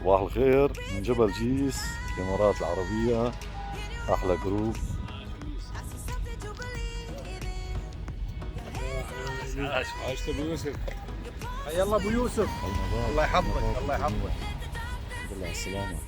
صباح الخير من جبل جيس الإمارات العربية. أحلى جروب. عايشت ابو يوسف. حي الله ابو يوسف. الله يحفظك الله يحفظك. بالله السلامة.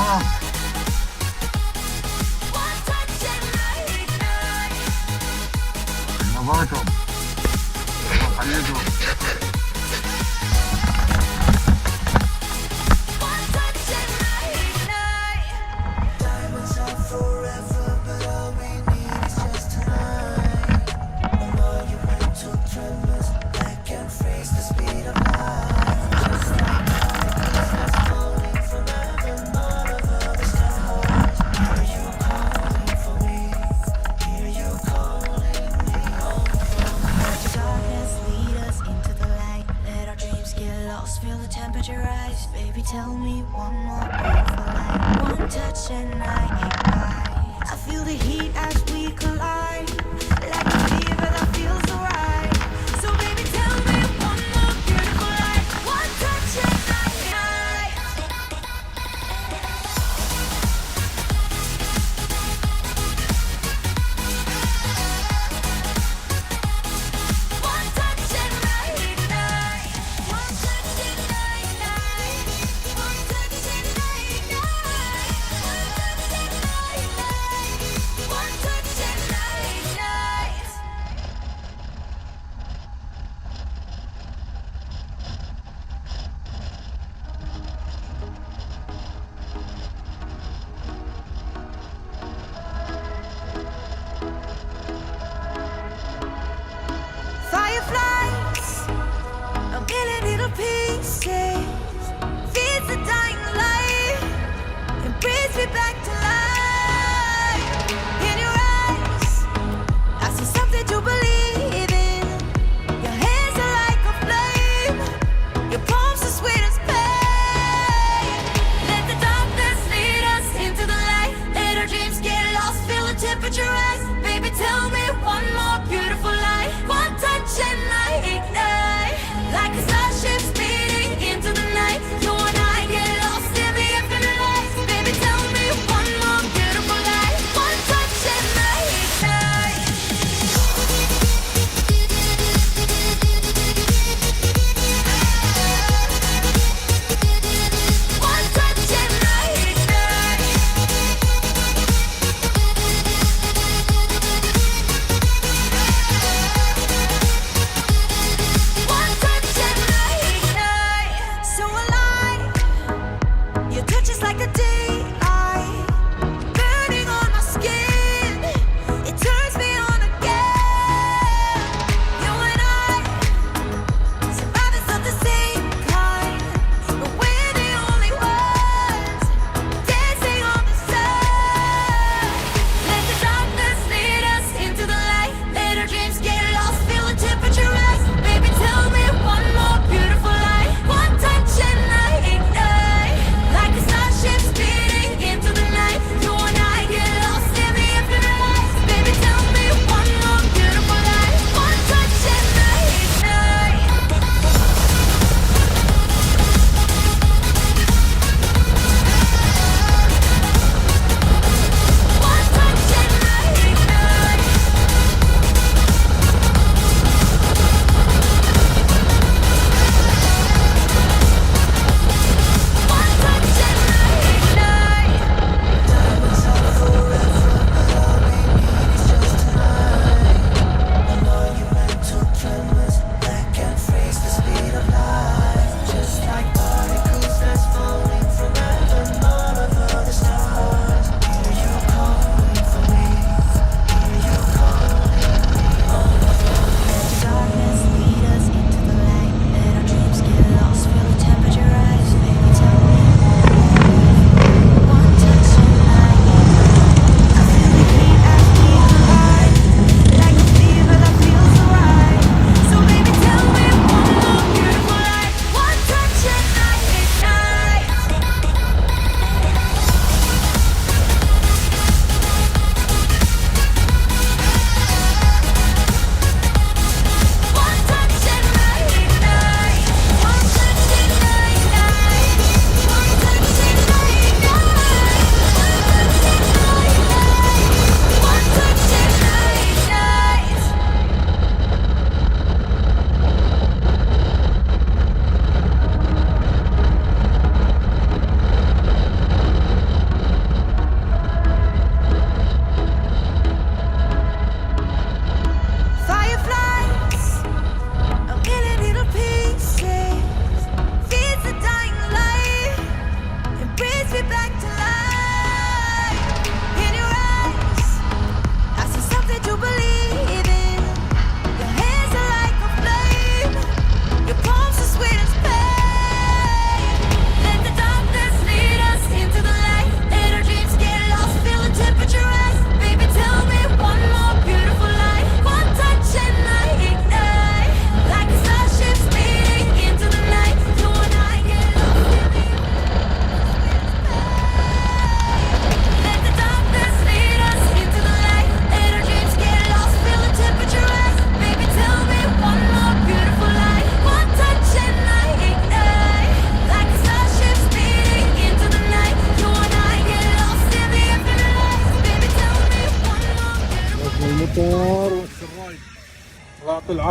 تمام. نظركم حييكم. Feel the temperature rise, baby. Tell me one more beautiful lie. One touch and I ignite. I feel the heat as we collide, like a fever that feels so right. So baby, tell me one more beautiful lie. One touch and I ignite. One touch and I ignite. One touch and I ignite. One touch and I ignite. One touch and I ignite. One touch and I ignite.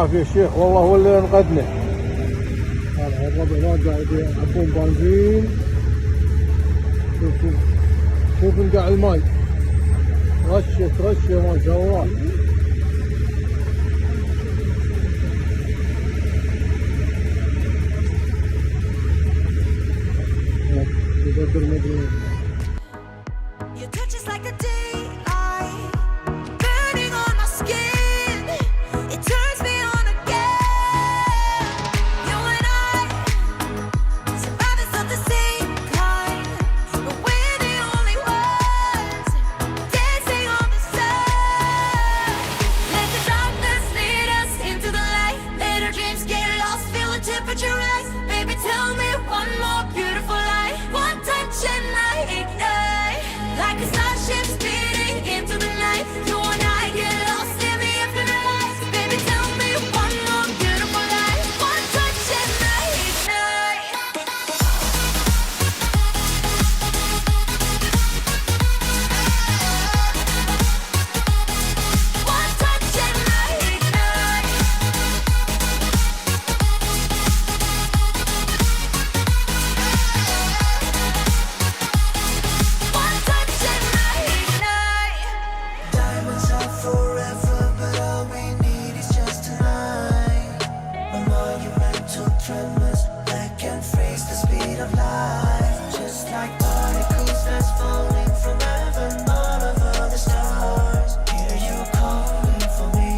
العافيه يا شيخ، والله هو اللي انقذنا. هذا الربع هناك قاعد يعبون بنزين. شوف انقاع الماي رشه ما شاء الله. Your touch is like a daylight, burning on my skin. It turns me on again. You and I, survivors of the same kind, but we're the only ones dancing on the sun. Let the darkness lead us into the light. Let our dreams get lost, feel the temperature rise. Baby, tell me one more beautiful lie. One touch and I ignite. Like a starship speeding into the night. You and I get lost in the infinite light. Baby, tell me one more beautiful lie. One touch and I ignite. One touch and I ignite. One touch and I ignite. Diamonds are forever, but all we need is just tonight. A monumental tremors that can freeze the speed of light. Just like particles that's falling from heaven, all over the stars. Hear you calling for me.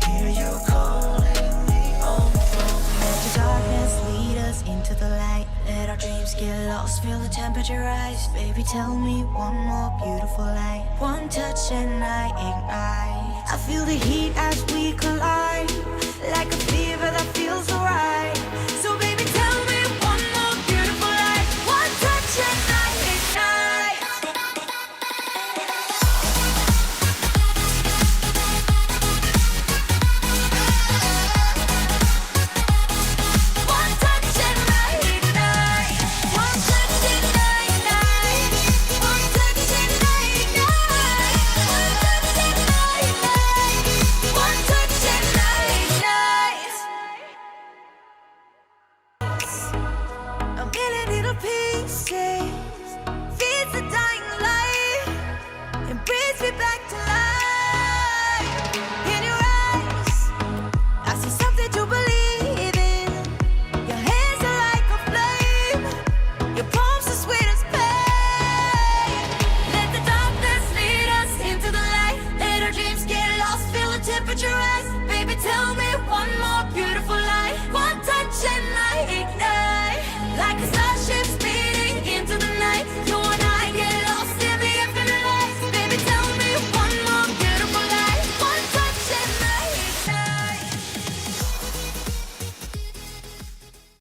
Hear you calling me home from me. Let the darkness lead us into the light. Let our dreams get lost, feel the temperature rise. Baby, tell me one more beautiful lie. One touch and I ignite. I feel the heat as we collide, like a